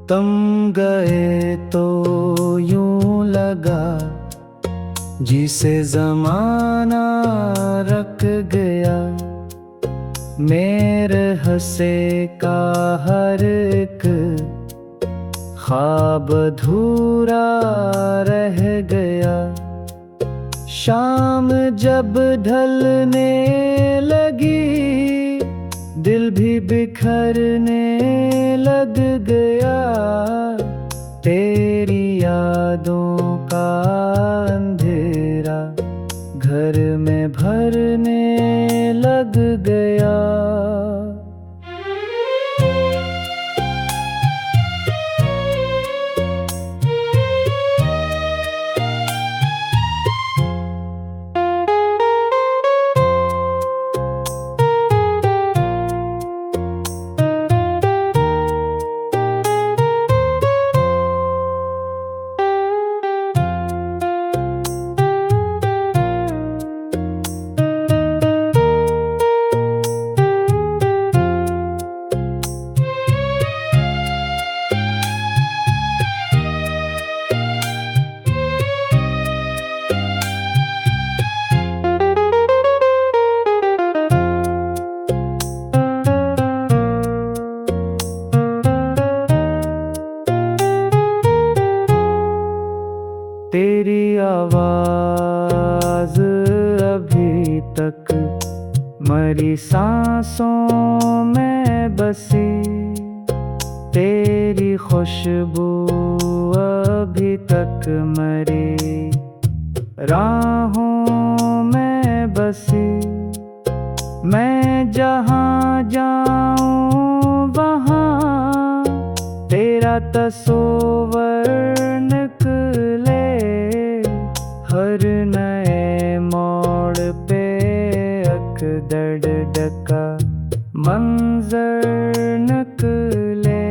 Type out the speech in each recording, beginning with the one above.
तुम गए तो यूं लगा जिसे जमाना रख गया। मेरे हंसे का हर एक ख्वाब अधूरा रह गया। शाम जब ढलने लगी दिल भी बिखरने लग गया। तेरी यादों का अंधेरा घर में भरने लग गया। तेरी आवाज अभी तक मरी सांसों में बसी। तेरी खुशबू अभी तक मरी राहों में बसी। मैं जहाँ जाऊँ वहाँ तेरा तस्वर निकले। हर नए मोड़ पे अकदड़ डका मंजर निकले।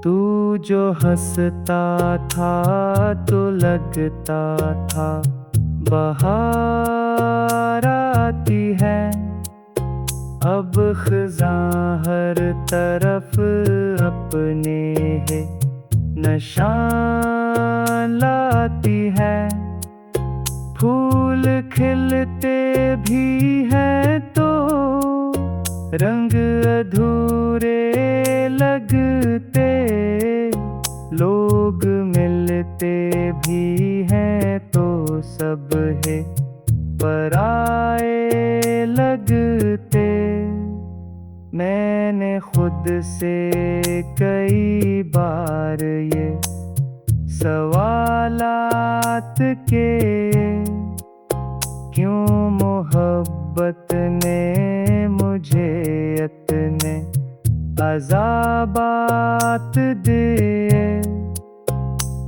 तू जो हंसता था तो लगता था बहार आती है। अब ख़ज़ां हर तरफ अपने है निशान लाती है। फूल खिलते भी हैं तो रंग अधूरे लगते। लोग मिलते भी हैं तो सब है पराए लगते। मैंने खुद से कई बार ये सवालात के क्यों मोहब्बत ने मुझे इतने अज़ाबात दिए।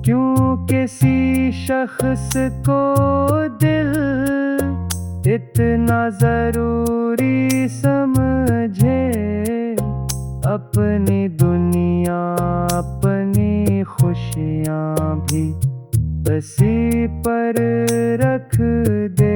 क्यों किसी शख्स को दिल इतना ज़रूरी समझे। अपनी दुनिया अपनी खुशियाँ भी इसी पर रख दे।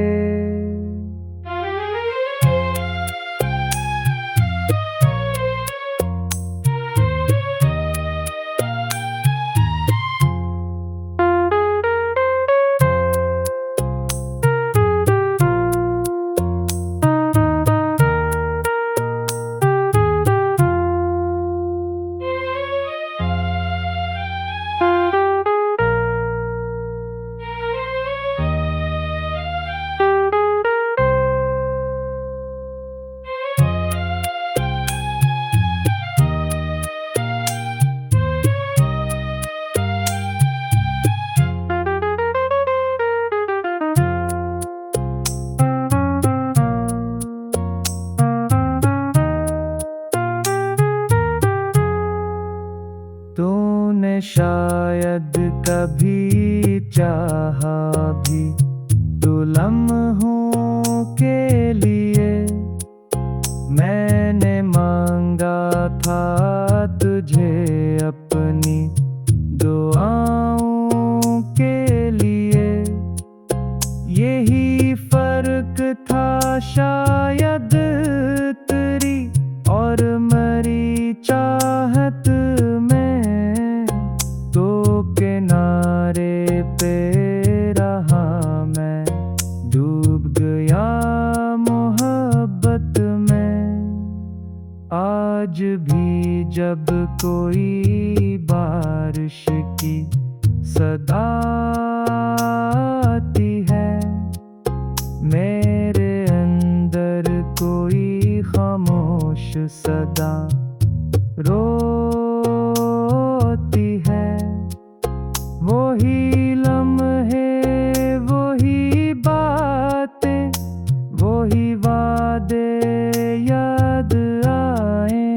शायद कभी चाहा भी तू लम्हों के लिए। मैंने मांगा था तुझे अपनी दुआओं के लिए। यही फर्क था शायद तेरी और मेरी चाहत में। तो किनारे पे रहा मैं, डूब गया मोहब्बत में। आज भी जब कोई बारिश की सदा आती है, मेरे अंदर कोई खामोश सदा रोती है। वही लम्हे, वही बातें, वही वादे याद आए।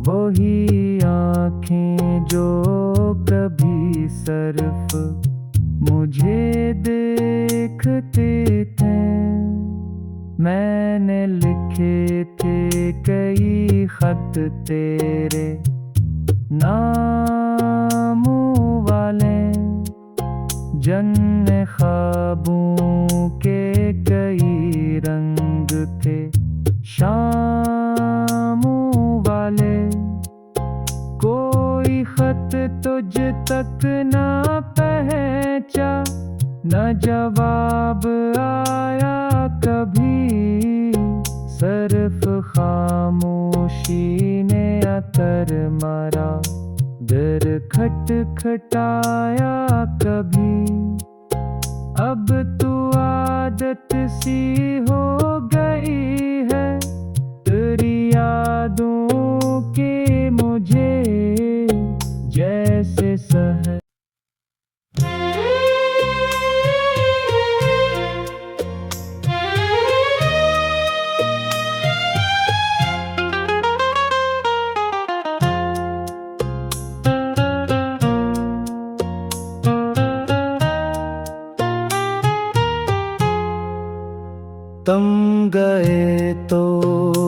वही आँखें जो कभी सिर्फ मुझे देखते थे। मैंने लिखे थे कई खत तेरे नामों वाले, जन्नत ख्वाबों के कई रंग थे शामों वाले। कोई खत तुझ तक ना पहुंचा, न जवाब आया कभी। सिर्फ खामोशी ने अतर मारा, दिल खटखटाया कभी। अब तू आदत सी हो गई है तेरी यादों के मुझे जैसे सह। तुम गए तो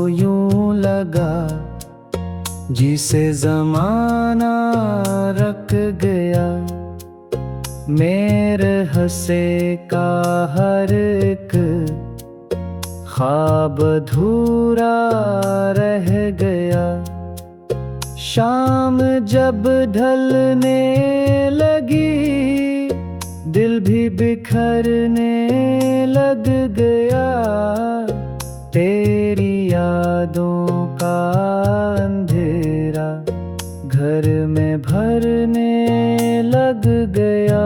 यूं लगा जिसे ज़माना रख गया। मेरे हंसे का हर एक ख्वाब अधूरा रह गया। शाम जब ढलने लगी, दिल भी बिखरने लग गया। तेरी यादों का अंधेरा घर में भरने लग गया।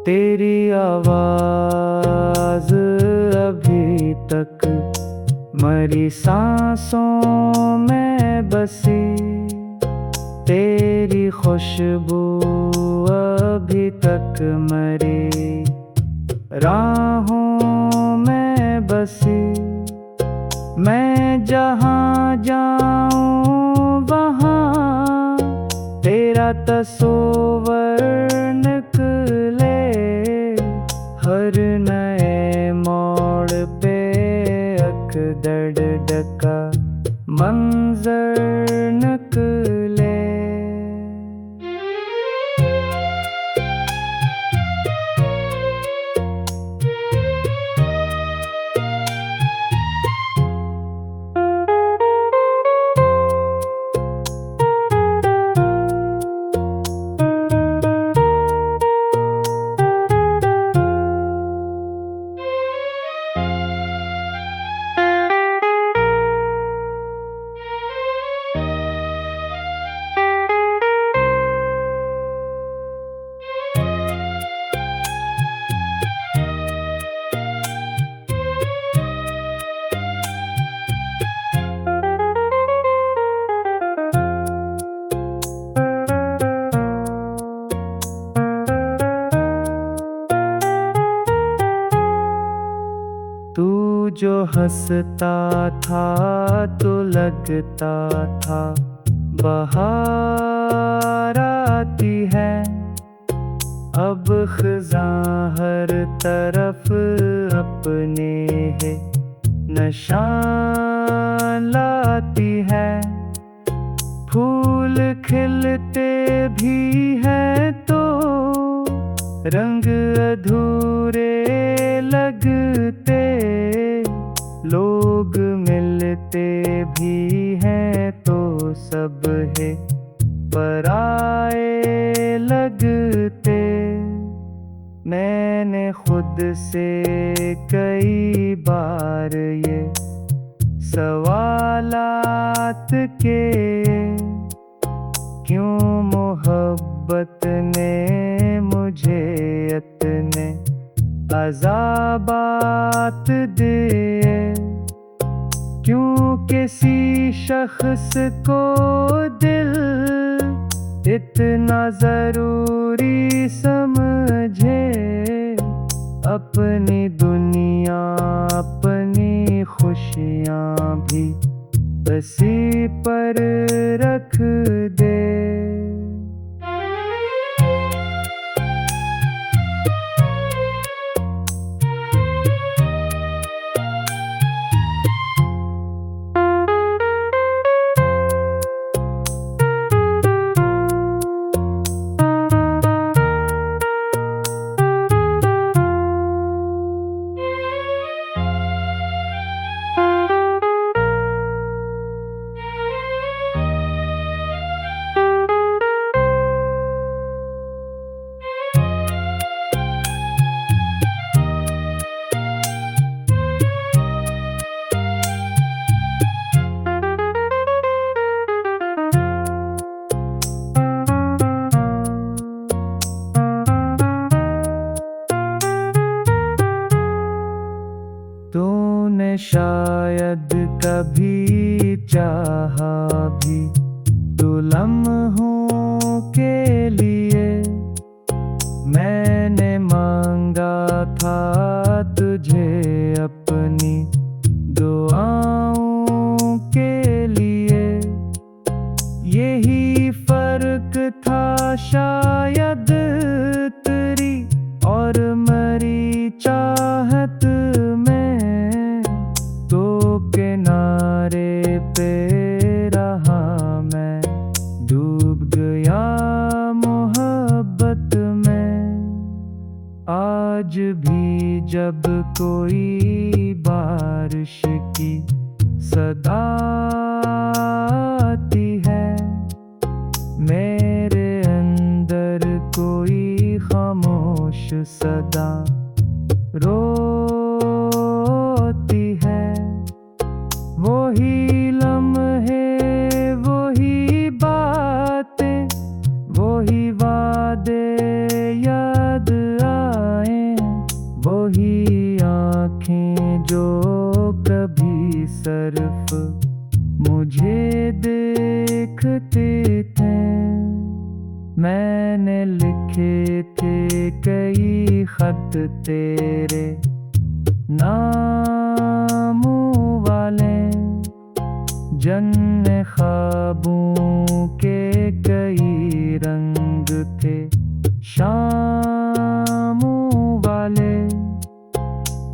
तेरी आवाज़ अभी तक मरी सांसों में बसी। तेरी खुशबू अभी तक मरी राहों में बसी। मैं जहाँ जाऊँ वहाँ तेरा तस्वीर निकले। हर नए मोड़ पे अकदड़ डका मंजर निकले। हंसता था तो लगता था बहार आती है। अब ख़ुज़ां हर तरफ अपने है निशान लाती है। फूल खिलते भी हैं तो रंग अधूरे लगते। लोग मिलते भी हैं तो सब है पराए लगते। मैंने खुद से कई बार ये सवालात के, क्यों मोहब्बत ने मुझे इतने अज़ाबात दिए। क्यों किसी शख्स को दिल इतना ज़रूरी समझे। अपनी दुनिया अपनी खुशियाँ भी इसी पर रख दे। तूने शायद कभी चाहा भी तो लम्हों के लिए। मैंने मांगा था तुझे अपनी दुआओं के लिए। यही फर्क था शायद तेरी और मेरी चाहत में। तो किनारे पे रहा मैं, डूब गया मोहब्बत में। आज भी जब कोई बारिश की सदा आती है, मेरे अंदर कोई खामोश सदा रोती है। वही लम्हे वही बातें वही वादे याद आए। वही आँखें जो कभी सिर्फ मुझे देखते थे। मैंने लिखे थे कई खत तेरे नामों वाले। जन्ने ख्वाबों के कई रंग थे शामों वाले।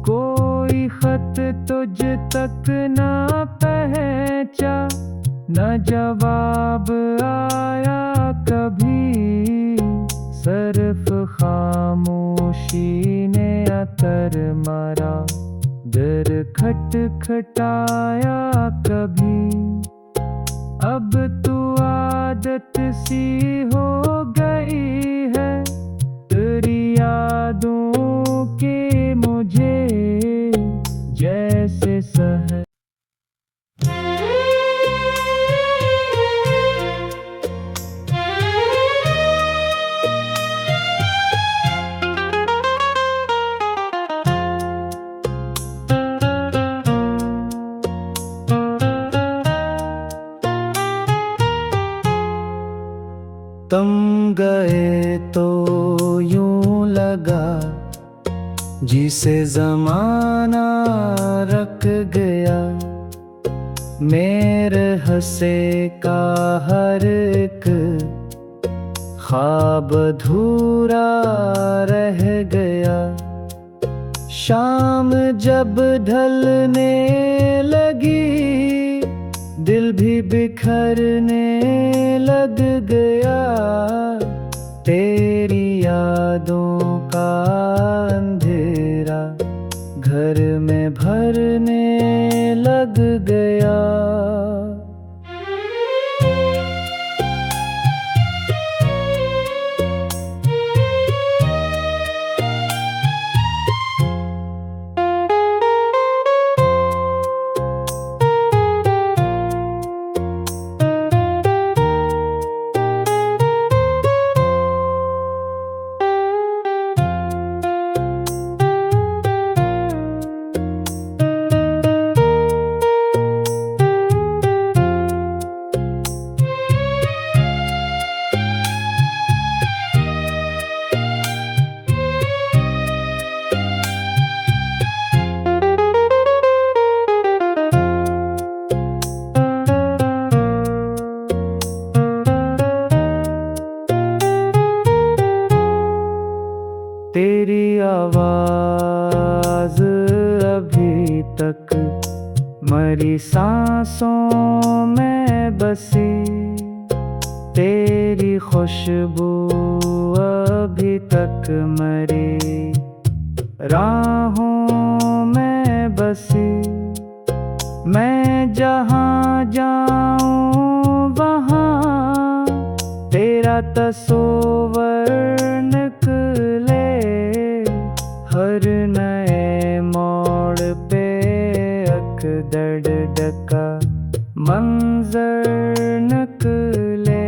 कोई खत तुझ तक ना पहुंचा, न जवाब आया कभी। सिर्फ खामोशी ने अतर मारा, दिल खटखटाया कभी। अब तो आदत सी हो गई है तेरी यादों के मुझे जैसे सह। तुम गए तो यूं लगा जिसे ज़माना रख गया, मेरे हंसे का हर एक ख्वाब अधूरा रह गया। शाम जब ढलने लगी, दिल भी बिखरने लग गया। तेरी यादों का अंधेरा घर में भरने लग गया। तेरी आवाज़ अभी तक मरी सांसों में बसी, तेरी खुशबू अभी तक मरी राहों में बसी। मैं जहाँ जाऊँ वहाँ तेरा तस्वर निकले, हर नए मोड़ पे अकदड़ डका मंजर निकले।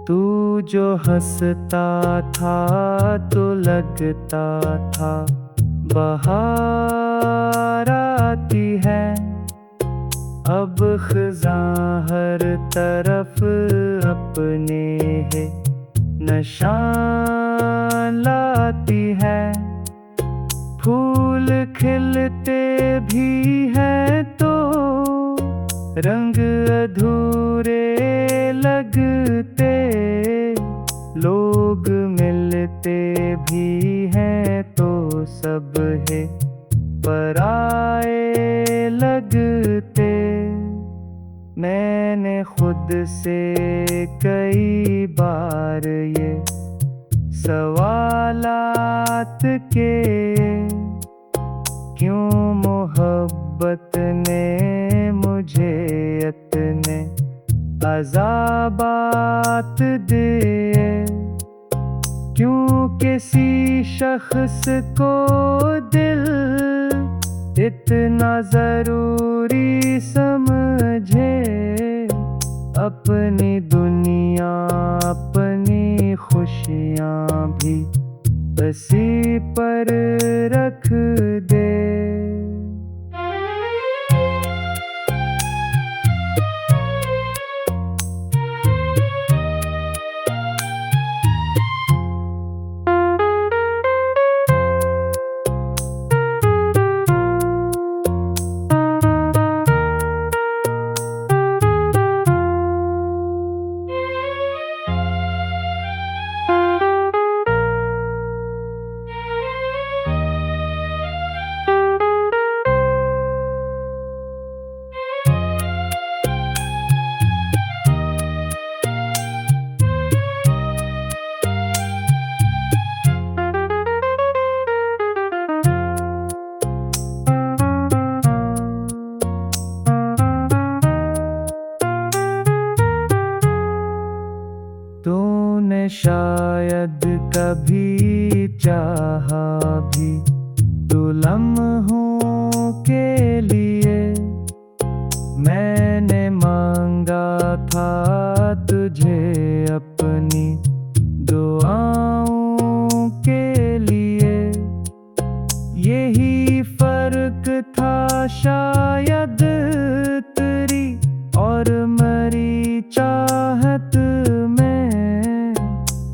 तू जो हंसता था तो लगता था बहार आती है। अब ख़ज़ां हर तरफ अपने है निशान लाती है। फूल खिलते भी हैं तो रंग अधूरे लगते, लोग मिलते भी हैं तो सब है पराए लगते। मैंने खुद से कई बार ये सवालात के, क्यों मोहब्बत ने मुझे इतने अज़ाबात दिए, क्यों किसी शख्स को दिल इतना ज़रूरी समझे। अपनी दुनिया अपनी खुशियाँ भी बसी पर रख दे। चाहा भी तू लम्हों के लिए। मैंने मांगा था तुझे अपनी दुआओं के लिए। यही फर्क था शायद तेरी और मेरी चाहत में।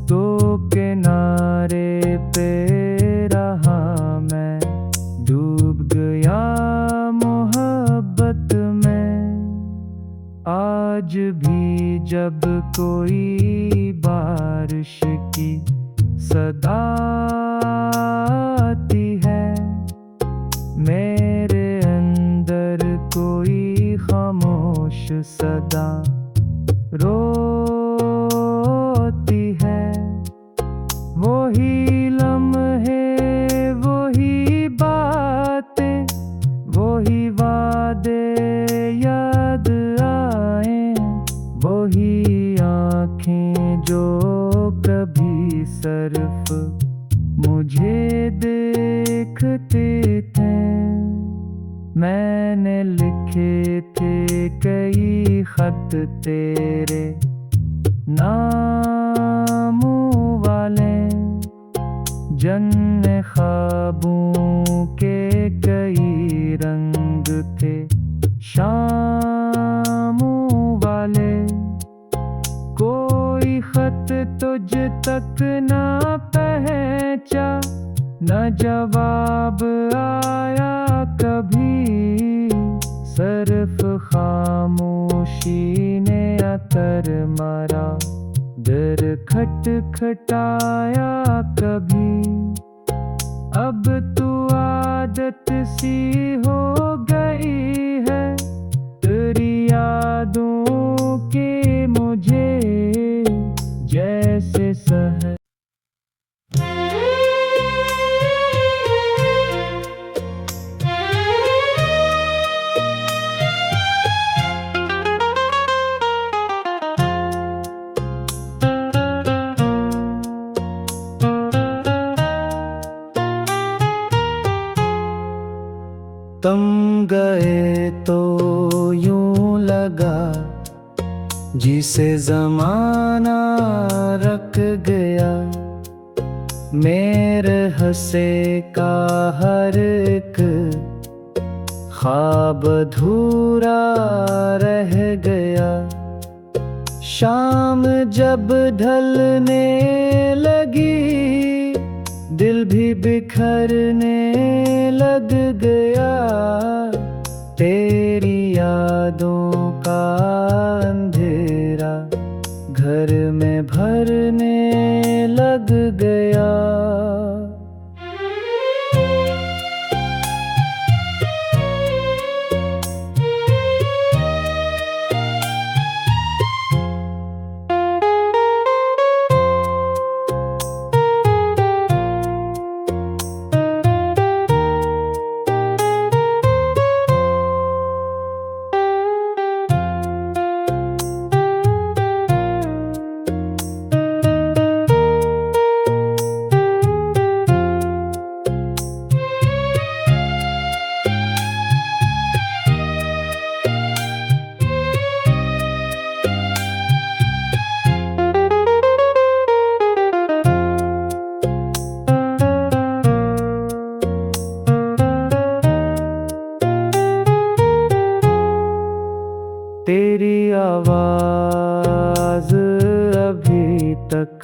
तो किनारे पे रहा मैं, डूब गया मोहब्बत में। आज भी जब कोई बारिश की सदा आती है, मेरे अंदर कोई खामोश सदा रोती है। वही लम्हे, वही बातें, वही वादे याद आए। वही आँखें जो कभी सिर्फ मुझे देखते थे। मैंने लिखे थे कई खत तेरे नामों वाले, जन्ने ख्वाबों के कई रंग थे शामों वाले। कोई खत तुझ तक ना पहुंचा, न जवाब आया कभी। सिर्फ खामोशी ने अतर मारा, दिल खटखटाया कभी। अब तू आदत सी हो गई है तेरी यादों के मुझे जैसे सह। तुम गए तो यूं लगा जिसे ज़माना रख गया। मेरे हंसे का हर एक ख्वाब अधूरा रह गया। शाम जब ढलने लगी, दिल भी बिखरने लग गया। तेरी यादों का अंधेरा घर में भरने लग गया। तेरी आवाज़ अभी तक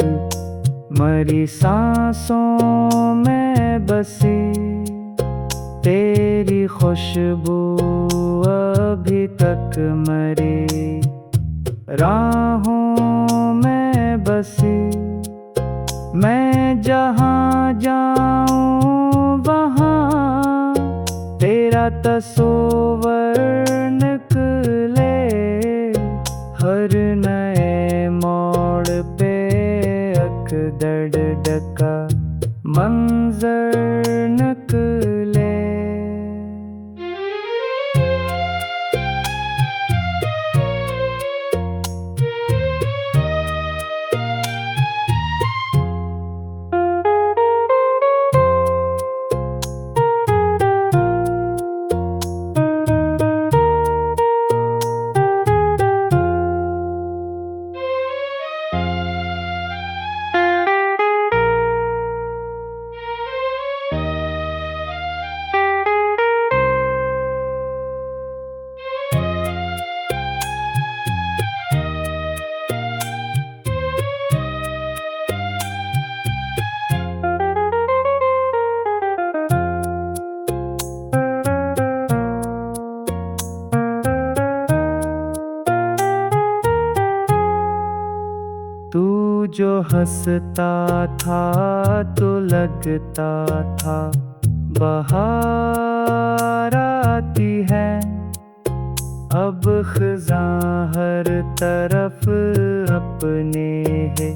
मरी सांसों में बसी। तेरी खुशबू अभी तक मरी राहों में बसी। मैं जहाँ जाऊँ वहाँ तेरा तस्वीर निकले। हर नए मोड़ पे अकदर डका मंजर निकले। हंसता था तो लगता था बहार आती है। अब ख़ज़ां हर तरफ अपने है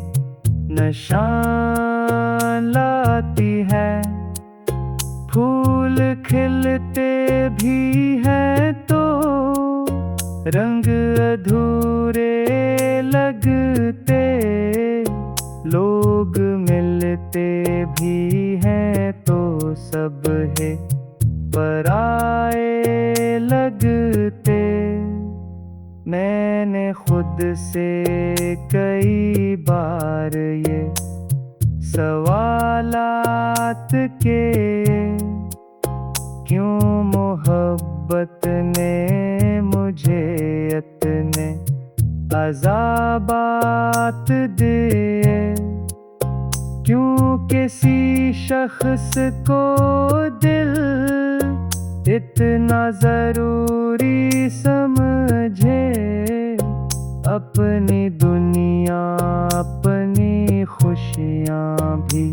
निशान लाती है। फूल खिलते भी हैं तो रंग अधूरे लगते। लोग मिलते भी हैं तो सब है पराए लगते। मैंने खुद से कई बार ये सवालात के, क्यों मोहब्बत ने मुझे इतने अज़ाबात दिए। क्यों किसी शख्स को दिल इतना ज़रूरी समझे। अपनी दुनिया अपनी खुशियाँ भी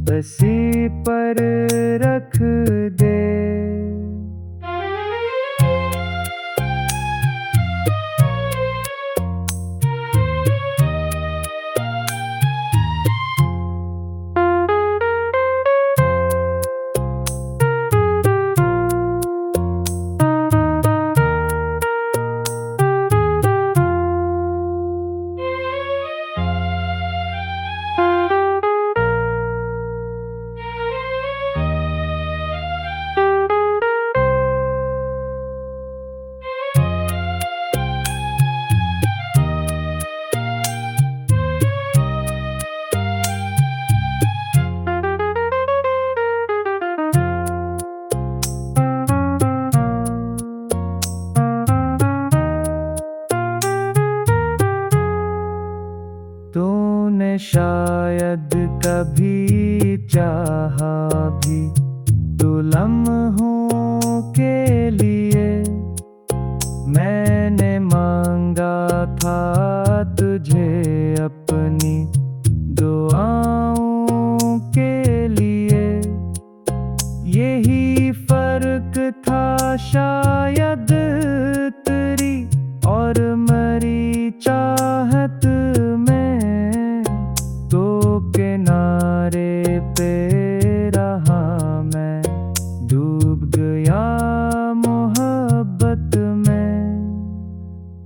बसी पर रख दे। तूने शायद कभी चाहा भी तो लम्हों के लिए। मैंने मांगा था तुझे अपनी दुआओं के लिए। यही फर्क था शायद तेरी और मेरी चाहत में। तो किनारे पे रहा मैं डूब गया मोहब्बत में।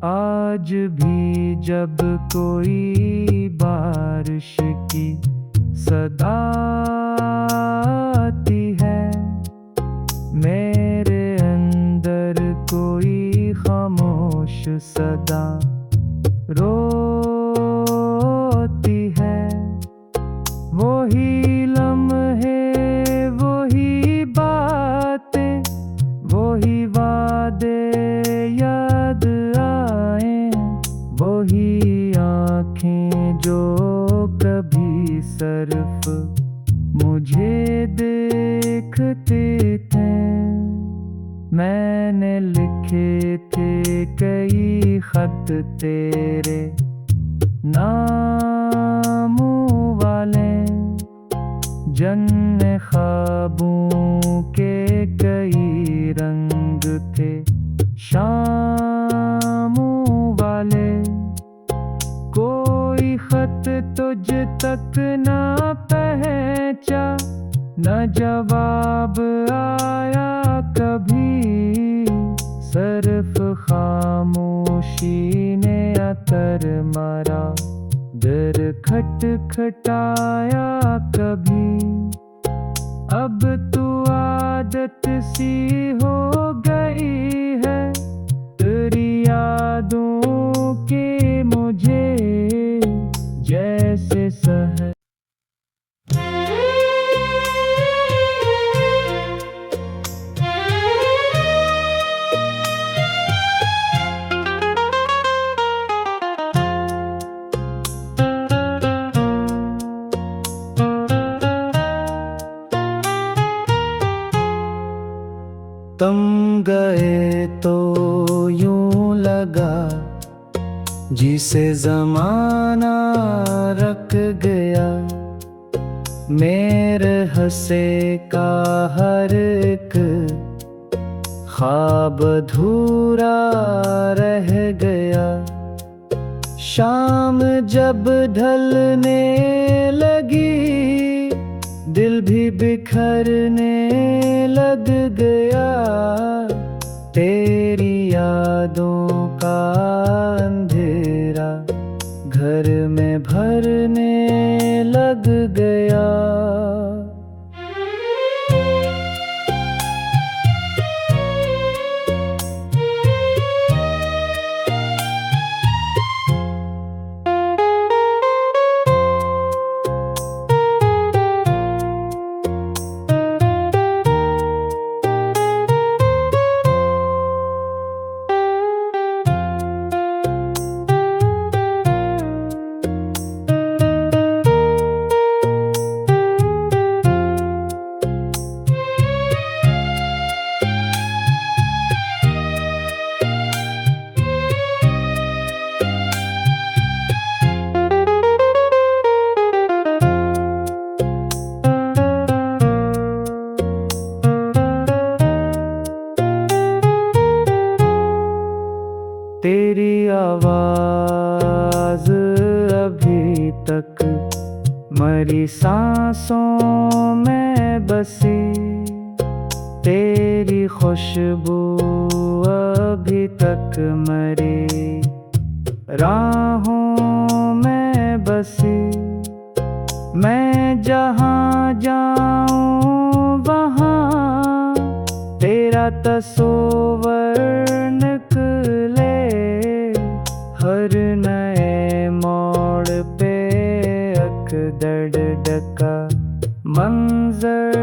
आज भी जब कोई बारिश की सदा आती है, मेरे अंदर कोई खामोश सदा रोती है। वही लम्हे वही बातें वही वादे याद आए। वही आँखें जो कभी सिर्फ मुझे देखते थे। मैंने लिखे थे कई खत तेरे नामों वाले। जन्ने ख्वाबों के कई रंग थे शामों वाले। कोई खत तुझ तक ना पहुंचा, न जवाब आया कभी। सिर्फ खामोशी ने अतर मारा, दिल खटखटाया कभी। अब तो आदत सी हो गई है तेरी यादों के मुझे जैसे सह। तुम गए तो यूं लगा जिसे ज़माना रख गया, मेरे हंसे का हर एक ख्वाब अधूरा रह गया। शाम जब ढलने लगी, दिल भी बिखरने लग गया। तेरी यादों का अंधेरा घर में भरने लग गया। तेरी आवाज़ अभी तक मरी सांसों में बसी, तेरी खुशबू अभी तक मरी राहों में बसी। मैं जहाँ जाऊँ वहाँ तेरा तस्वर निकले, हर नए मोड़ पे अकदड़ का मंजर